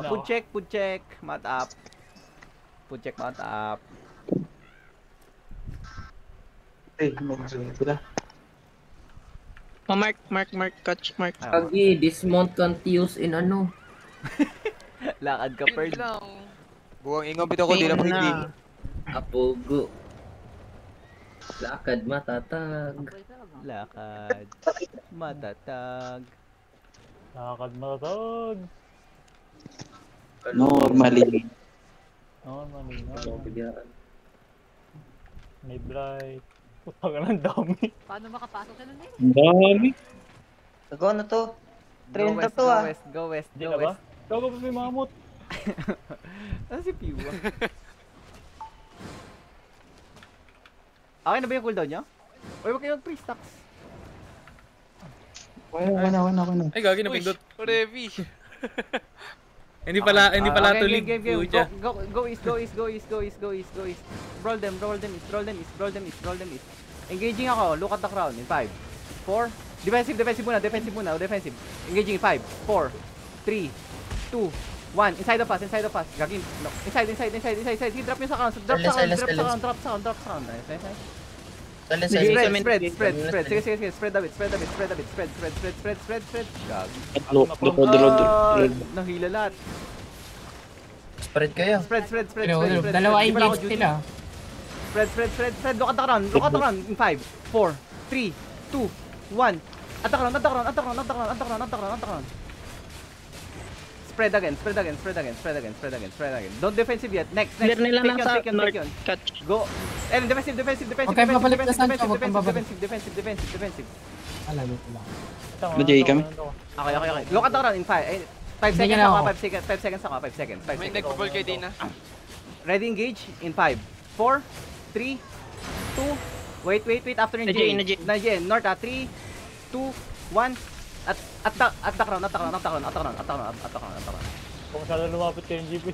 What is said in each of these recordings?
Food check. Mat up. Food check, mat up. Sila. Mark, catch, mark. Kagi, this month can't use in ano. Lakad ka, Pearl. Buwang ingobit ako, di na pwede. Apogo. Lakad matatag. Lakad. Matatag. Lakad matatag. Normally. May bright. Putang na, ang dami. Paano makapasok sa nun eh? Ang dami. Tago na to. Go 30 west, to go ah. west, go west, Hindi go ka ba? west. Gago pa si Mamut. Ano si Piwa? Okay na ba yung cooldown nyo? Uy, huwag kayo mag-pre-stocks. Wala. Ay, gagi na pindot. Revi. Hindi pala tulig. Game. Pucha. Go east. Roll them east. Engaging ako, look at the crown in 5, 4, defensive muna, defensive. Engaging in 5, 4, 3, 2, 1, inside of us. Gagin, no. Inside. Drop nyo sa crown, drop sa crown. Nice. Spread. Sige. Spread a bit. Gag. Load. Nahila lahat. Spread kayo. Spread. Dalawa engage sila. Spread. Look at the ground. In 5, 4, 3, 2, 1. At the ground. Spread again. Don't defensive yet. Next. Clear nila Take nasa yun. north. Catch. Go. And defensive. Huwag kayo babalik na Sancho, huwag kang babalik. Defensive. Alam mo lang. Jay kami? Okay. Look at the ground in 5 Hindi seconds na ako, ako. 5 seconds ako, 5 seconds. May nag-ball kay Dina. Ready, engage in 5, 4, 3, 2, wait, after engage. Najin, north, 3, 2, 1, at the crown. Kung masyado lumapit kayo yung GP.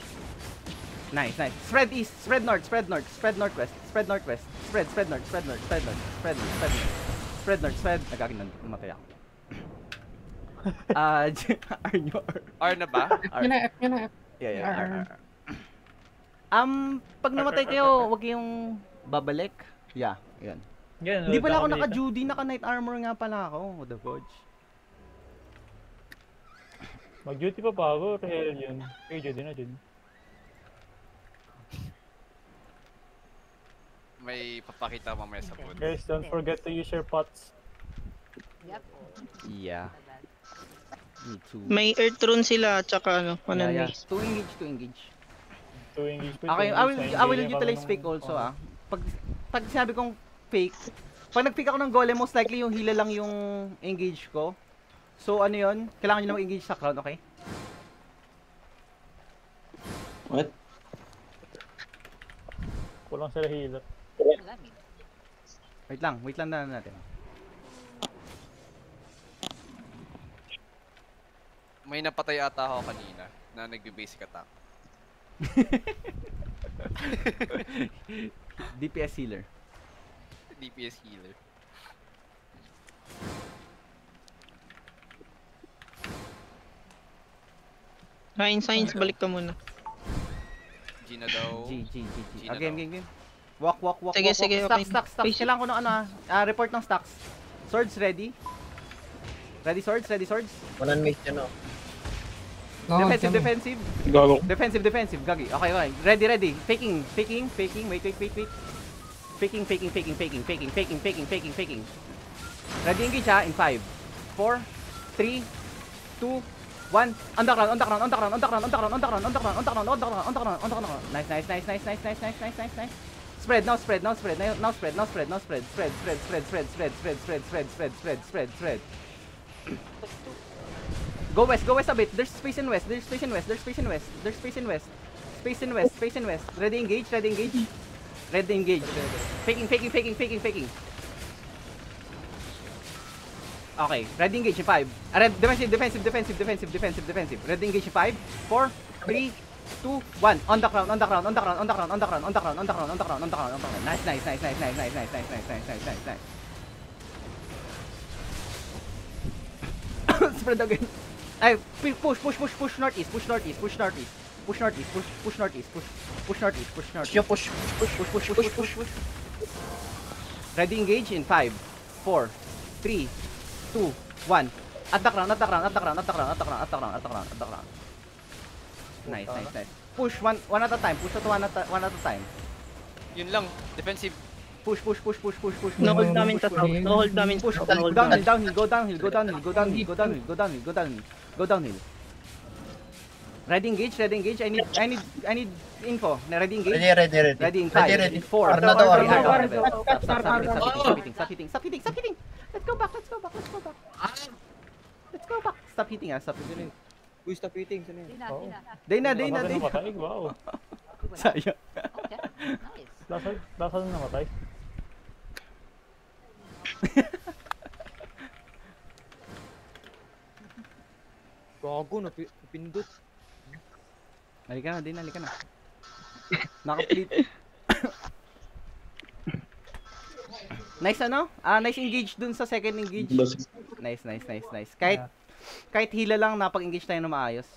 Nice. Spread east, spread northwest, spread north. Nagagin na, namatay ako. R na ba? F nyo na. Yeah. Pag namatay kayo, wag kayong babalik. Yeah, yun. Hindi pala ako naka-Judy, naka-Knight Armor nga pala ako. What the fudge? Mag-duty pa ako, hell yun. Kaya Judy na dyan. May papakita mamaya sa boot. Guys, don't forget to use your pots. Yep. Yeah. Me too. May earth rune sila, tsaka ano, Yeah. race. To engage. Okay, I will utilize fake also Pag sinabi kong fake, pag nag-fake ako ng golem, most likely yung hila lang yung engage ko. So ano yun? Kailangan nyo na mag-engage sa crown, okay? What? Kulang sila healer. Wait lang na natin. May napatay ata ako kanina na nagbe-basic attack. DPS healer. DPS healer. Science, balik ka muna. G na daw. G. na Game. Walk. Sige, okay. Stocks. Kailangan ko ng report ng stocks. Swords ready. Ready swords. Walang mate yun, Defensive. Gago. Defensive. Gagi. Okay. Ready. Faking. Wait. Faking. Ready, engage ha, in 5, 4, 3, 2, 1. On the ground. Nice. Spread. Go west a bit. There's space in west. Ready, engage. Faking. Okay, ready, engage in 5. Defensive. Ready, engage in 5, 4, 3, 2, 1. On the ground. Nice. Spread again. Ay, push northeast, push northeast, push northeast. Push northeast, push northeast, push northeast, push Push northeast. nyo, push. Push. Ready, engage in 5, 4, 3, 2, 1. Attack round. Nice. Push one at a time. Push one at a time. Yun lang, defensive. Push. No-hold namin sa south. No-hold namin sa Push. south. No-hold Downhill, namin. go downhill. Ready, engage. I need info. Ready, engage. Ready in 5, Ready. 4, Arna to, Arna. Stop hitting. Let's go back. Stop hitting. Uy, stop eating. Sino yun? Day na. Namatay, wow. Sayang. Okay. Nice. Lasa na namatay. Gago, napindot. Halika na. Naka-fleet. Nice nice engage dun sa second engage. Nice. Kahit hila lang napag-engage tayo na maayos.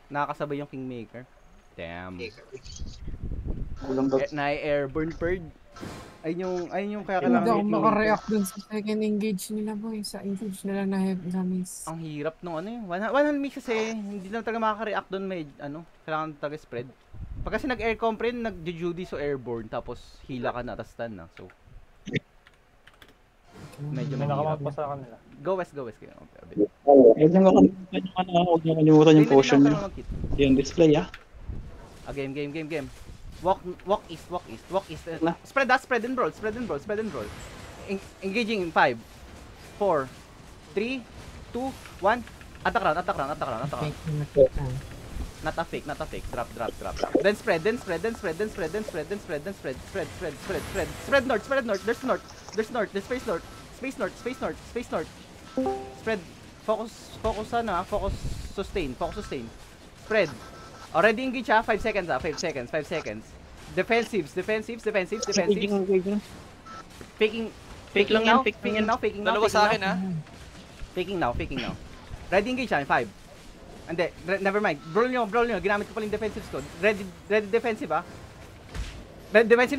Nakakasabay yung Kingmaker. Damn. Na-airborne bird. Ayun yung kaya Hindi kailangan ako may Kingmaker. makareact dun sa second engage nila boy. Sa engage nila na miss. Ang hirap nung one hand mix kasi hindi lang talaga makaka-react doon, may kailangan talaga spread. Pag kasi nag-air comprehend, nag-Judy so airborne tapos hila ka na tapos stun na. So medyo May nakamount mahirap. pa sa kanila. Go west. Huwag niyo kalimutan yung potion niyo. Yan, display Game. Walk east. Spread and roll. Engaging in 5, 4, 3, 2, 1. Attack round. Not a fake. Drop. Then spread. Spread north. There's north. Space north. Spread. Focus sustain. Spread. Already engage 5 seconds 5 seconds. Defensives. Faking. Fake lang yan, fake lang yan. Faking Dalawa sa akin, ha? Faking now. Ready engage 5. Hindi, never mind. Brawl nyo. Ginamit ko pala yung defensives ko. Ready defensive, ah. Defensive.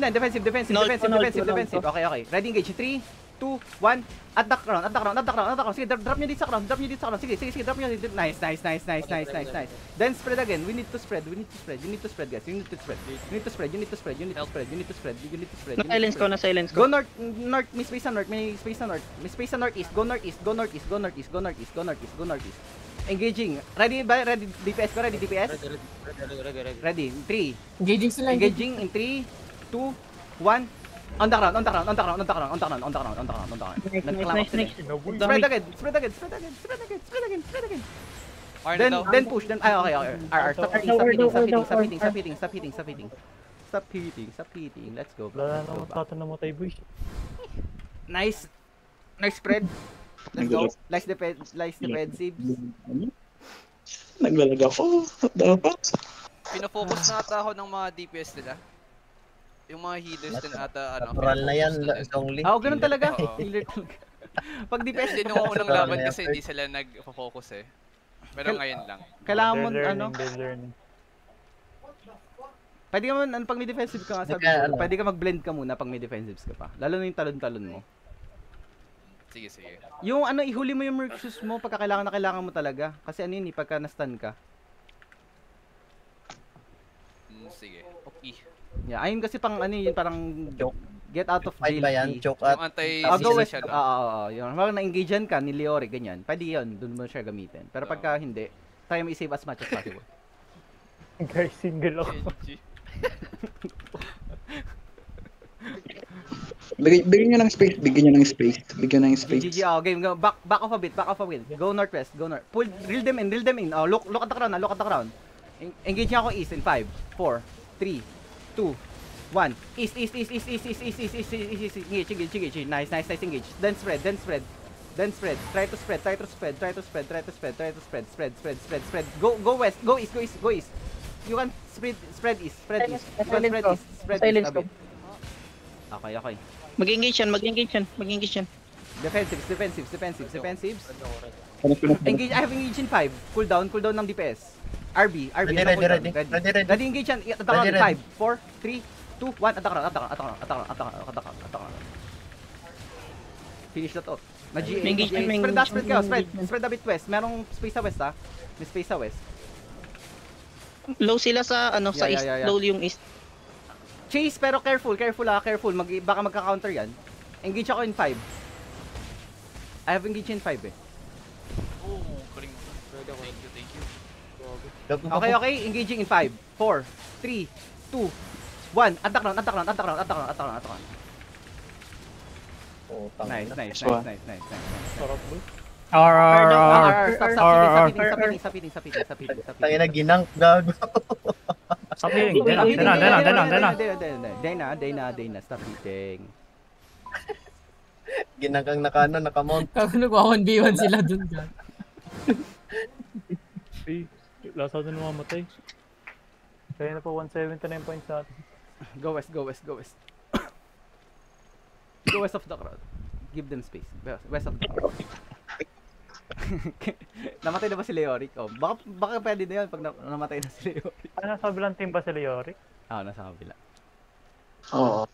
Okay. Ready engage. 3, 2, 1. Attack round. Sige, drop nyo dito sa ground. Sige, drop nyo dito. Nice. Then spread again. We need to spread, guys. You need to spread. Na-silence ko. Go north. May space na northeast. Go northeast. Engaging. Ready DPS ko? Ready. 3. Engaging sila. Engaging in 3, 2, 1. On the ground. Nice. Spread again. Arna daw. Then push. Okay. Stop hitting. Let's go. Wala na naman namatay, boys. Nice spread. Let's go. Slice defensive. Naglalag ako. Dapat. Pinafocus na ata ako ng mga DPS nila. Yung mga healers din ata, Natural na yan, Zhongli. Ganun talaga. Oo. Healer talaga. Pag DPS, Hindi nung unang laban kasi hindi sila nag-focus eh. Pero ngayon lang. kailangan mo, They're learning. pwede ka man, pag may defensive ka nga sabi ko, pwede ka mag-blend ka muna pag may defensives ka pa. Lalo na yung talon-talon mo. Sige. Yung ihuli mo yung Mercus mo pagka kailangan mo talaga. Kasi pagka na-stun ka. Sige. Okay. Yeah, ayun kasi parang Joke. get out of Fight jail ba yan? fee. Choke Yung at Go west. anti-siya, no? Yung parang na-engagean ka ni Leore, ganyan. Pwede yun, doon mo siya gamitin. Pero pagka hindi, try mo i-save as much as possible. Guys, single ako. GG. Bigyan nyo ng space. GG, game, go. Back off a bit. Go northwest, go north. Reel them in. Look at the ground. Engage niya ako east in 5, 4, 3, 2, 1. East. Engage. Nice, engage. Then spread. Try to spread. Spread. Go west. Go east. You can spread east. Silence ko. Okay. Mag-engage yan. Defensives. Engage, I have engage in 5. Cooldown ng DPS. RB. Ready, ano, cooldown? ready. Ready. Ready, engage yan. Attack round. Ready, 5, 4, 3, 2, 1. Attack round. Finish that out. Engage, Spread kayo. Spread a bit west. Merong space sa west, ha? May space sa west. Low sila sa sa Yeah, east. yeah. Low yung east. Chase, pero careful. Careful. Baka magka-counter yan. Engage ako in 5. I have engage in 5 eh. Oh, galing mo. Thank you. Okay. Engaging in 5, 4, 3, 2, 1. Attack round. Oh, Nice. Sarap bro. Stop Tayo na ginang, gago. Stop hitting. Dana. Stop hitting. Ginang kang nakamount. Kako nagwa-1v1 sila dun ka. Lasa na namamatay. Kaya na po 179 points sa atin. Go west. Go west of the crowd. Give them space. West of the crowd. Namatay na ba si Leoric? Oh, baka pwede na yun pag namatay na si Leoric. Nasa kabilang team ba si Leoric? Nasa kabila. Oo.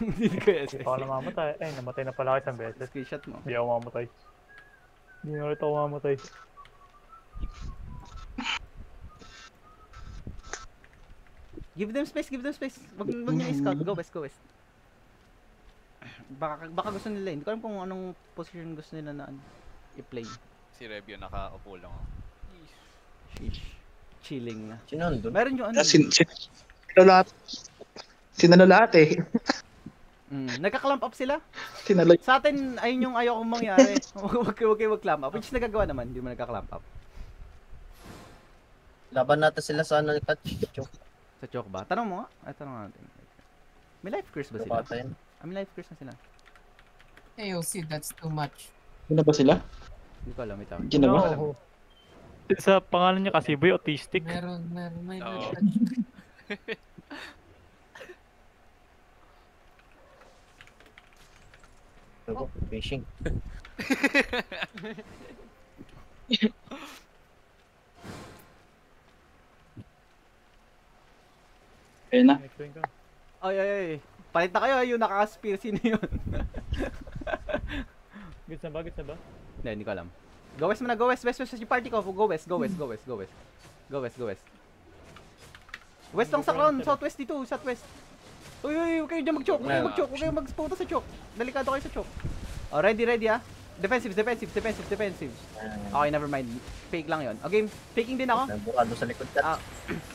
Hindi ko yes. Baka namamatay. Namatay na pala ako isang beses. Screenshot mo. Hindi ako mamatay. Hindi na ulit ako mamatay. Give them space. Wag niyo i-scout. Go west. Baka gusto nila. Hindi ko alam kung anong position gusto nila na i-play. Si Rebio nakaupo lang. Sheesh. Chilling na. Sino nandun? Meron yung Sinalo lahat eh. Nagka-clamp up sila. Sinalo. Sa atin, ayun yung ayaw kong mangyari. Huwag kayo mag-clamp up. Which is nagagawa naman, hindi mo nagka-clamp up. Laban natin sila sa touch. Sa choke ba? Tanong mo nga. Tanong natin. May life curse ba sila? May life curse na sila. AOC, that's too much. Sino ba sila? Hindi ko alam ito. Sino ba? No. Sa pangalan niya kasi boy, autistic. Meron, may Oo. Fishing. Ayun na. Next ka. Ay. Palit na kayo, yung naka-spear. Sino yun? Gets na ba? Hindi ko alam. Go west muna, go west. Yung party ko. Go west. West lang sa crown. Southwest dito, southwest. Uy, huwag kayo dyan mag-choke. Huwag kayo mag-spota sa choke. Delikado kayo sa choke. Oh, ready ah. Defensive. Okay, never mind. Fake lang yun. Okay, faking din ako. Nabukado sa likod ka.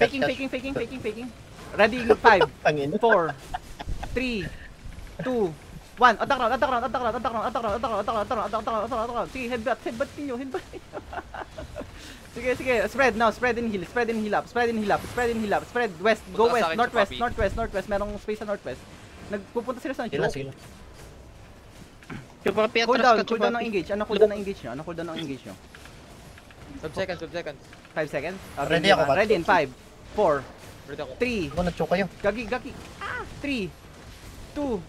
Faking. Ready, 5, 4, 3, 2, 1. Attack round. Sige, headbutt ninyo. Sige. Spread and heal up. Spread west. Go west, northwest. Merong space sa northwest. Nagpupunta sila sa choke. Sila. Chupapi atras ka, Cooldown ng Chupapi. engage. Ano cooldown ng engage nyo? Sub-seconds. 5 seconds? Okay, Ready ako, Ready in 5, 4, Ready ako. 3, Ako nag-choke kayo. Gagi. 3, 2,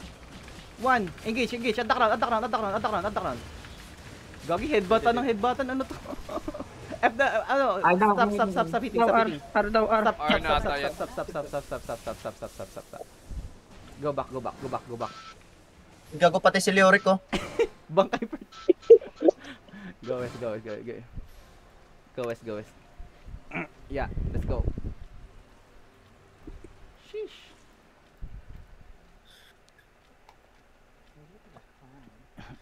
1. Engage. Attack round. Gagi, headbuttan. Ano to? F the, stop hitting. R daw, R. R na ata yan. Stop. Go back. Gago pati si Leoric ko. Bangkay pa. Go west. Yeah, let's go. Sheesh.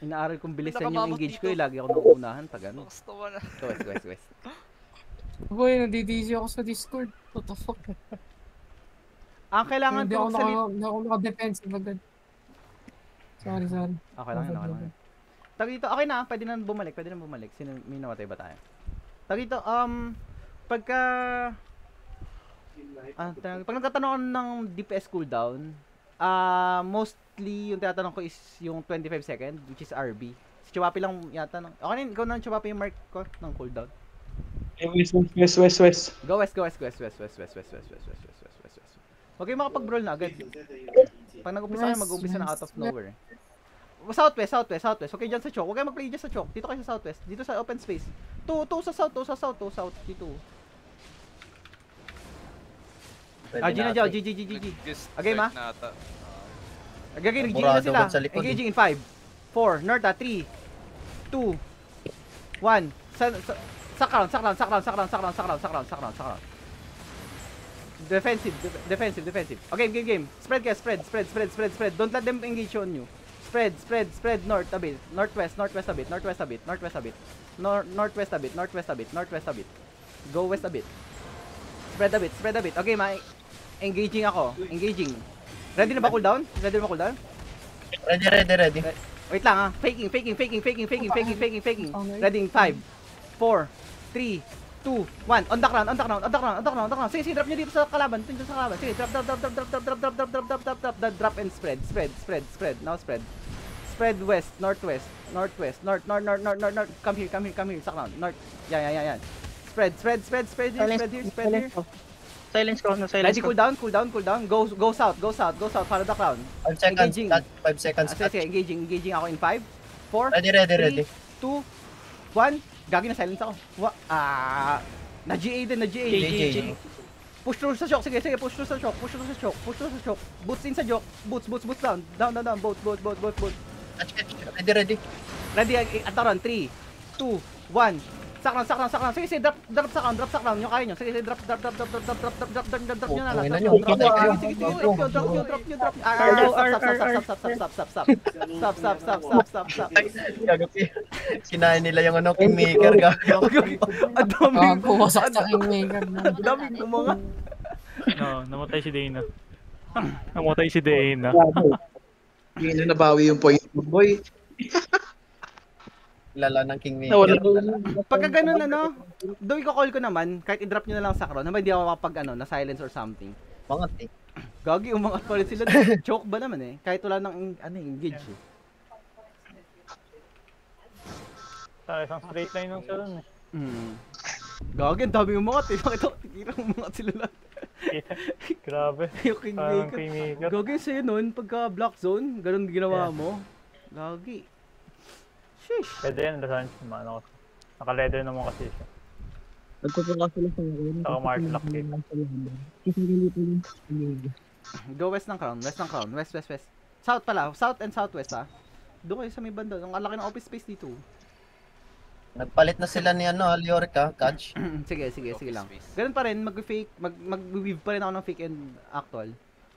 Inaaral kong bilisan yung engage ko, lagi ako nauunahan pag ano. Gusto mo na. Go west. Boy, nadidisi ako sa Discord. What the fuck? Ang kailangan Hindi ko ako naka-defensive agad. Sorry. Okay lang. Tag dito, okay na, pwede na bumalik. May namatay ba tayo? Tag dito, pagka pag nagtatanong ng DPS cooldown, mostly yung tinatanong ko is yung 25 second, which is RB. Si Chupapi lang yata ng... Okay na, ikaw na Chupapi yung mark ko ng cooldown. West. Go west. Huwag kayong makapag-brawl na agad. Pag nag-umpisa kayo, mag-umpisa na out of nowhere. Southwest. Okay, dyan sa choke. Huwag kayong mag-play dyan sa choke. Dito kayo sa southwest. Dito sa open space. Two sa south. Dito. Gina dyan. GG. Okay, ma? Again, G na sila. Engaging in 5, 4, North 3, 2, 1. Sack round. Defensive. Okay, game. Spread. Don't let them engage on you. Spread north a bit. Northwest a bit. Northwest a bit. Go west a bit. Spread a bit. Okay, engaging ako. Ready na ba cooldown? Ready. Wait lang ah. Faking. Ready in 5, 4, 3, 2, 1. On the ground. Sige, drop nyo dito sa kalaban. Sige, drop and spread. Now spread. Spread west, northwest. North. Come here. Sa ground. North. Yan. Spread here. Silence ko. Ready, cool down. Go south. Para the crown. 5 seconds. Engaging. 5 seconds. Sige, engaging ako in 5, 4, Ready. 2, 1. Gagi na silence ako. Na-GA din. GG. Push through sa shock. Sige, push through sa shock. Boots in sa joke. Boots down. Down. Boat. Ready. Ready, at the run. 3, 2, 1. Sakran. Sige, drop sa crown. Yung kaya nyo. Sige, drop nyo na lang. Drop nyo. Stop. Sinahin nila yung Kingmaker. Ang daming Kuwasak sa Kingmaker na. Ang daming kumanga. No, namatay si Dana. Hindi na nabawi yung point mo, boy. Lala ng Kingmaker. Pagka ganun doon i-call ko naman, kahit i-drop nyo na lang sa crown, naman hindi ako makapag na silence or something. Mangat eh. Gagi, umangat pa rin sila. Choke ba naman eh? Kahit wala nang engage eh. Isang straight line lang siya dun eh. Gagi, ang dami umangat eh. Bakit ako tigirang umangat sila lahat? Grabe. Yung Parang Kingmaker. Kingmaker. Gagi, sa'yo nun, pagka block zone, ganun ginawa mo. Gagi. Sheesh. Pwede yan, lasan. Naka-leather naman kasi siya. Nagpupunta sila sa akin. Saka mark lock eh. Go west ng crown. West. South pala. South and southwest ah. Doon kayo sa may banda. Ang laki ng office space dito. Nagpalit na sila ni Leoric Catch. Sige lang. Ganun pa rin, mag-weave pa rin ako ng fake and actual.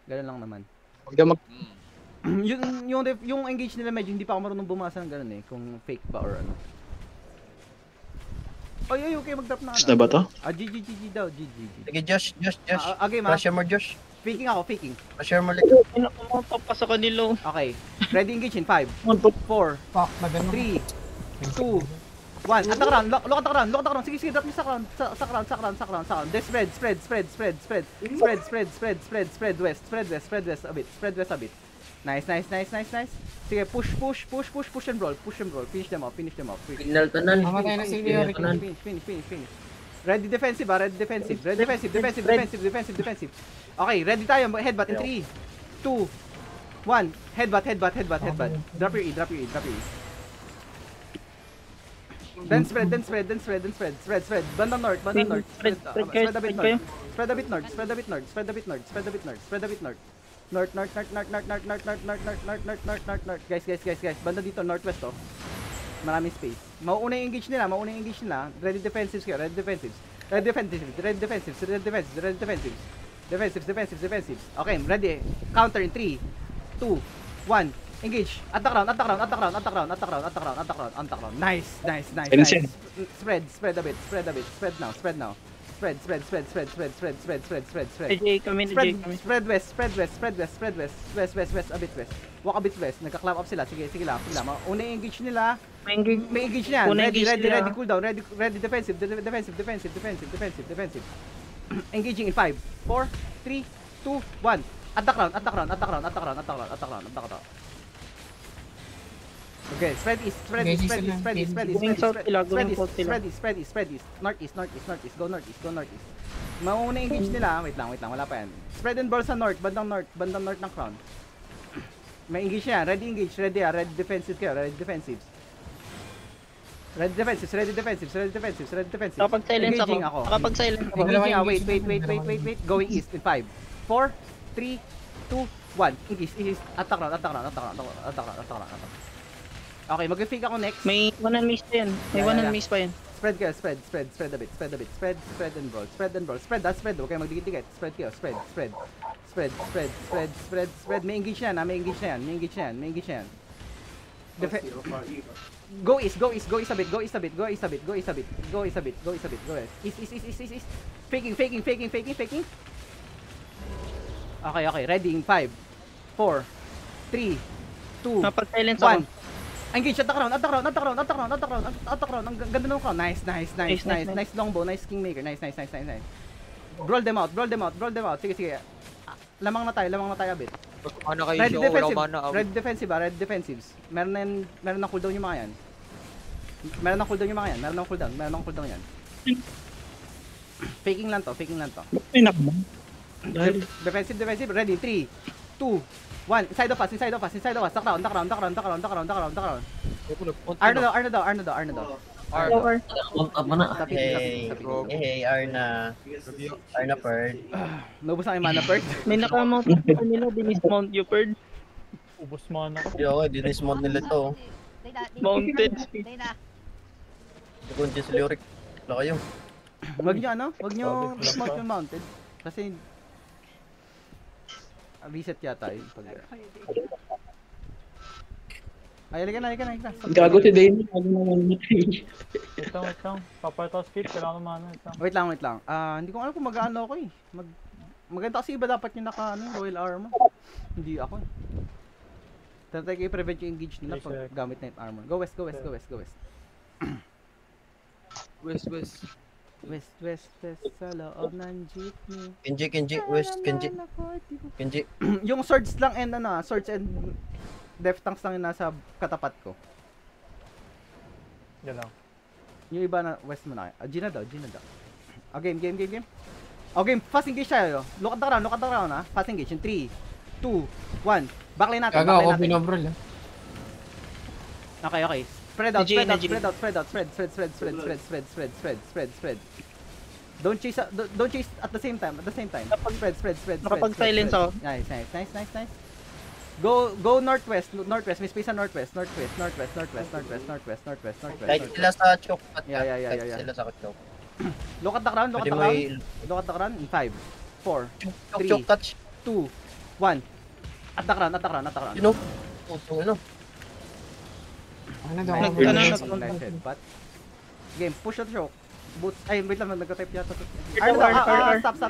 Ganun lang naman. Huwag ka yung engage nila medyo hindi pa ako marunong bumasa ng ganun eh, kung fake ba or ano. Okay, mag-drop na na ba to? GG daw, GG. Sige, Josh. Okay, ma. Pressure mo, Josh. Faking ako. Pressure mo, like. Papasa sa kanila. Okay. Ready, engage in 5, 4, 3, 2, 1. At the ground. Look at the ground. Sige, drop niyo sa ground. Sa ground. Then spread west a bit. Nice. Sige, push and roll. Finish them off. Mamatay na si Leoric. Finish. Ready defensive. Okay, ready tayo. Headbutt in 3, 2, 1. Headbutt. Drop your E. Then spread. Banda north. Spread a bit north. North. Guys. Banda dito, northwest oh. Maraming space. Mauuna yung engage nila. Ready defensives kayo. Defensives. Okay, ready. Counter in 3, 2, 1. Engage. At the ground. Nice. Spread a bit. Spread now. Spread. AJ kami. Spread west. A bit west. Walk a bit west. Nagka-clamp up sila. Sige lang. Una yung engage nila. May engage na yan. Ready, cool down. Ready, defensive. Engaging in 5, 4, 3, 2, 1. At the ground. Okay, spread east. Northeast. Go northeast. Mauna engage nila. Wait lang, wala pa yan. Spread and ball sa north, bandang north ng crown. May engage yan, ready engage, ready red defensive kayo, ready defensives. Ready defensives. Nakapag-silence ako. Engaging ako. Nakapag-silence ako. Engaging ako, wait. Going east in 5, 4, 3, 2, 1. Engage, attack round. Okay, mag-fake ako next. May one and miss pa yan. May one and miss pa yan. Spread kayo, spread a bit. Spread and brawl. Spread, huwag kayo magdikit-dikit. Spread kayo, spread. May engage yan. Go east a bit. East. Faking. Okay. Ready in 5, 4, 3, 2, Nakapag-silence ako. 1. Engage, attack round. Ang ganda ng crown. Nice. Nice longbow, nice kingmaker. Nice. Brawl them out. Sige. Lamang na tayo a bit. Ano kayo show? Wala mana. Red defensives. Meron ng cooldown yung mga yan. Meron ng cooldown yan. Faking lang to. Ay, naku. Dahil, Defensive. Ready. 3, 2, 1. Inside of us. Attack round. Arna daw. Hey, Arna. Arna Bird. Naubos na kayo mana perk. May nakamount pa nila. Dinismount you, Bird. Ubus mana ko. Yo, dinismount nila to. Mounted. Kunti si Lyric. Wala kayo. Wag nyo dismount yung mounted. Kasi reset yata yun. Ay, halika na. gago si Dane. Gago naman matay. Wait lang. Papalta speed, kailangan ng mana. Wait lang. Hindi ko alam kung mag-ano ako eh. Maganda kasi iba dapat yung royal armor. Hindi ako eh. Tatay kayo i-prevent yung engage nila pag gamit na yung armor. Go west. West sa loob ng jeepney. Kenji, West, Kenji. Yung swords lang and swords and death tanks lang yung nasa katapat ko. Yan lang. Yung iba na west mo na kayo. Gina daw. Game. Okay, fast engage tayo. Look at the ground ha. Fast engage in 3, 2, 1. Backline natin. Okay. Spread out. Don't chase at the same time. Spread. Nakapag-silence ako. Nice. Go northwest. May space sa northwest. Kahit sila sa choke. Yeah. Kahit sila sa choke. Look at the ground. Look at the ground in 5, 4, 3, Choke touch. 2, 1. At the ground. You know? Ano? Nice headbutt. Game, push the choke. Boots. Ay, wait lang, nagka-type yata. Stop. Stop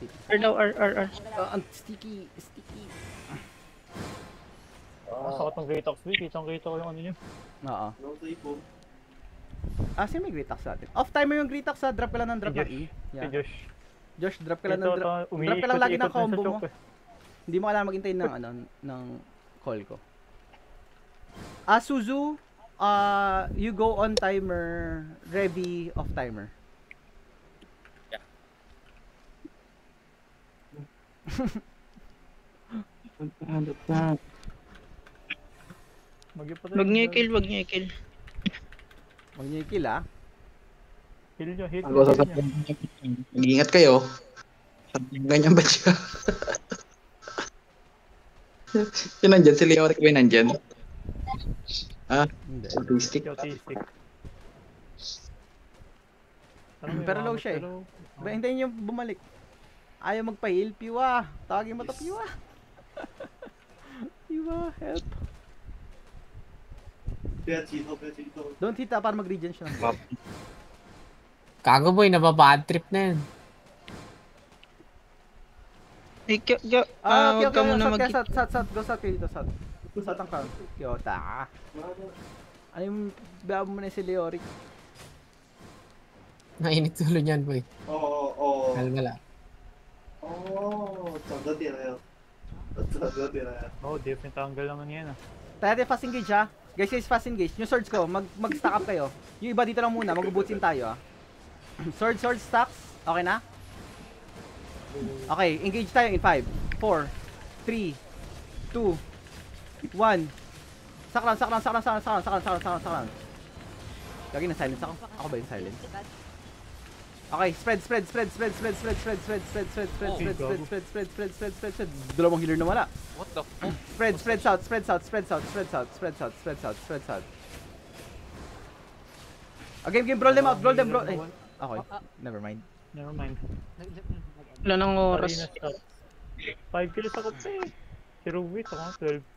it. R. Ang sticky. Sakot ng Great Ox Week. Kitang-kita ko yung ano niya. Oo. Sino may Great Axe natin? Off timer yung Great Axe ha. Drop ka lang ng drop ng E. Si Josh. Josh, drop ka lang ng drop. Drop ka lang lagi ng combo mo. Hindi mo kailangan maghintay ng call ko. Suzu, you go on timer, Revi off timer. Yeah. Wag niyo i-kill. Huwag niyo i-kill ha. Heal niyo. Ako sasabihin. Mag-ingat kayo. Ganyan ba siya? Yung nandyan, si Leoric ba yung nandyan? Hindi. Autistic. Pero low siya eh. Hintayin niyo bumalik. Ayaw magpa-heal, Piwa. Tawagin mo to, Piwa. Piwa, help. Don't hit para mag-regen siya. Kago boy, nababad trip na yan. Huwag ka muna mag-hit. Sat. Go sat kayo dito, sat. Sat ang crown. Kyota. Ano yung biyabo mo na si Leoric? Nainit tulo niyan boy. Kalma lang. Different angle naman yan Tayo fast engage ha. Guys, fast engage. Yung swords ko, mag-stack up kayo. Yung iba dito lang muna, mag-bootsin tayo ha. Sword stacks. Okay na? Okay, engage tayo in 5, 4, 3, 2, 1. Saklan. Lagi na silence ako. Ako ba yung silence? Okay, spread. Dalawang healer na wala. What the fuck? Spread south. Game, roll them out. Eh, okay, never mind. Never mind. Wala nang oras. Arena stop. 5 kills ako pa eh. Si Ruby, ako 12.